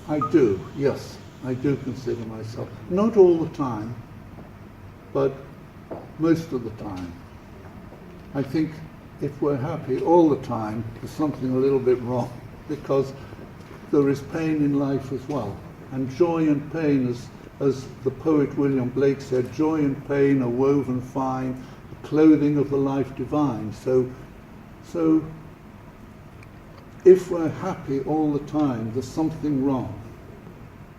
I do, yes. I do consider myself. Not all the time, but most of the time. I think if we're happy all the time, there's something a little bit wrong, because there is pain in life as well. And joy and pain, as the poet William Blake said, joy and pain are woven fine, the clothing of the life divine. So if we're happy all the time, there's something wrong.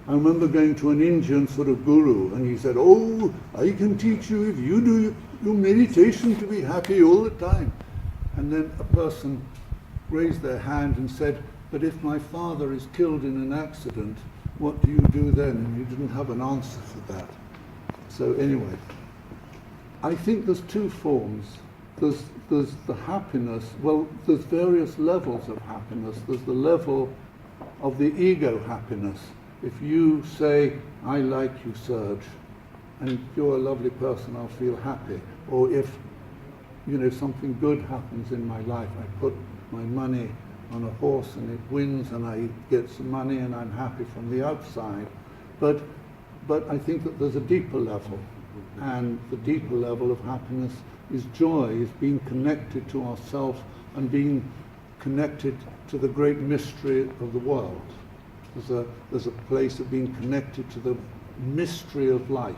I remember going to an Indian sort of guru, and he said, "Oh, I can teach you if you do your meditation to be happy all the time." And then a person raised their hand and said, "But if my father is killed in an accident, what do you do then?" And you didn't have an answer for that. So anyway, I think there's two forms. There's the happiness, well, there's various levels of happiness. There's the level of the ego happiness. If you say, "I like you, Serge, and you're a lovely person, I'll feel happy." Or if, something good happens in my life, I put my money on a horse and it wins and I get some money and I'm happy from the outside. But I think that there's a deeper level, and the deeper level of happiness is joy, is being connected to ourselves and being connected to the great mystery of the world. There's a place of being connected to the mystery of life,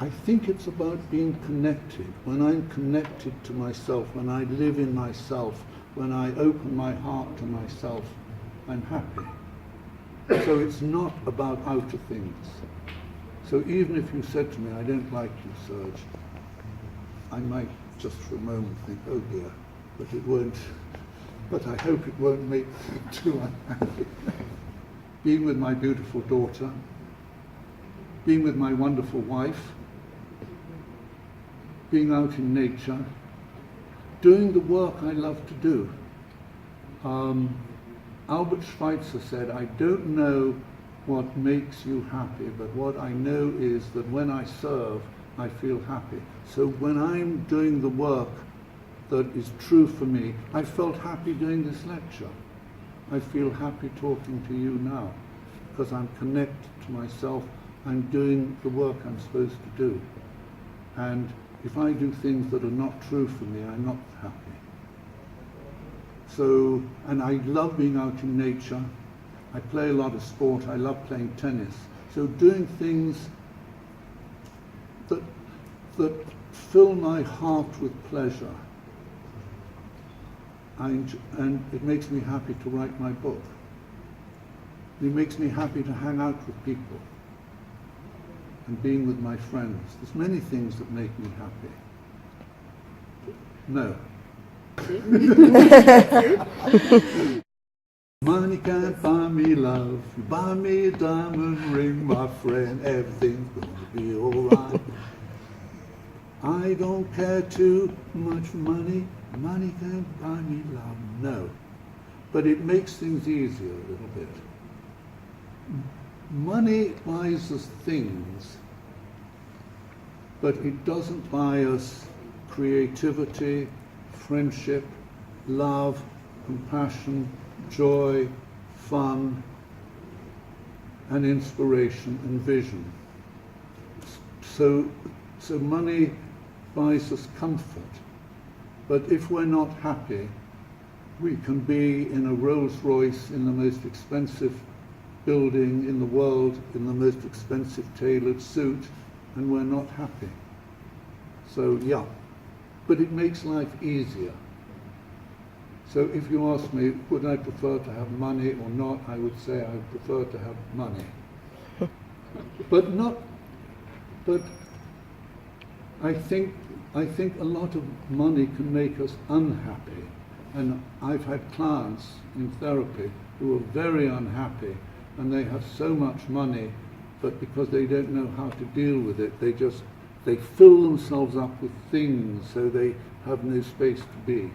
I think it's about being connected. When I'm connected to myself, when I live in myself, when I open my heart to myself, I'm happy. So it's not about outer things. So even if you said to me, "I don't like you, Serge," I might just for a moment think, "Oh dear," but it won't. But I hope it won't make me too unhappy. Being with my beautiful daughter, being with my wonderful wife, being out in nature, doing the work I love to do. Albert Schweitzer said, "I don't know what makes you happy, but what I know is that when I serve, I feel happy." So when I'm doing the work that is true for me, I felt happy doing this lecture. I feel happy talking to you now, because I'm connected to myself. I'm doing the work I'm supposed to do. And if I do things that are not true for me, I'm not happy. So, and I love being out in nature. I play a lot of sport. I love playing tennis. So doing things that fill my heart with pleasure. And it makes me happy to write my book. It makes me happy to hang out with people and being with my friends. There's many things that make me happy. No. Money can't buy me love. You buy me a diamond ring, my friend, everything's gonna be alright. I don't care too much for money. Money can't buy me love. No. But it makes things easier a little bit. Money buys us things, but it doesn't buy us creativity, friendship, love, compassion, joy, fun, and inspiration and vision. So money buys us comfort, but if we're not happy, we can be in a Rolls Royce in the most expensive building in the world, in the most expensive tailored suit, and we're not happy. So yeah, but it makes life easier. So if you ask me, would I prefer to have money or not, I would say I would prefer to have money. But I think a lot of money can make us unhappy. And I've had clients in therapy who are very unhappy, and they have so much money, but because they don't know how to deal with it, they fill themselves up with things, so they have no space to be.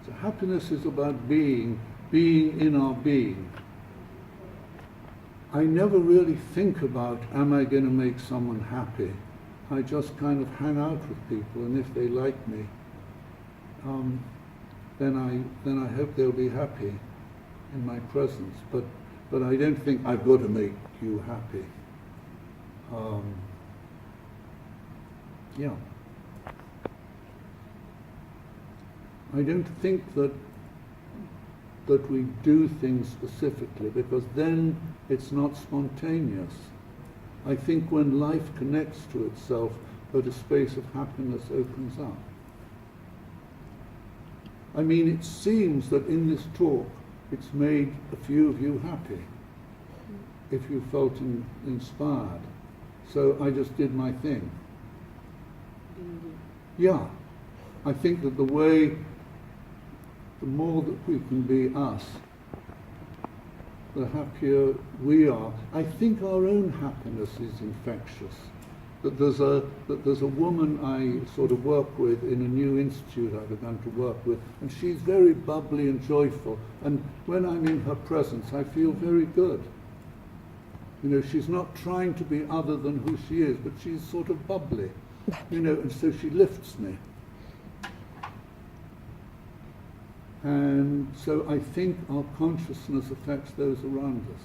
So happiness is about being in our being. I never really think about, am I going to make someone happy? I just kind of hang out with people, and if they like me, then I hope they'll be happy in my presence. But I don't think I've got to make you happy. Yeah. I don't think that we do things specifically, because then it's not spontaneous. I think when life connects to itself, that a space of happiness opens up. I mean, it seems that in this talk, it's made a few of you happy, if you felt inspired. So I just did my thing. Yeah, I think that the more that we can be us, the happier we are. I think our own happiness is infectious. That there's a woman I sort of work with in a new institute I've begun to work with, and she's very bubbly and joyful. And when I'm in her presence, I feel very good. You know, she's not trying to be other than who she is, but she's sort of bubbly. You know, and so she lifts me. And so I think our consciousness affects those around us.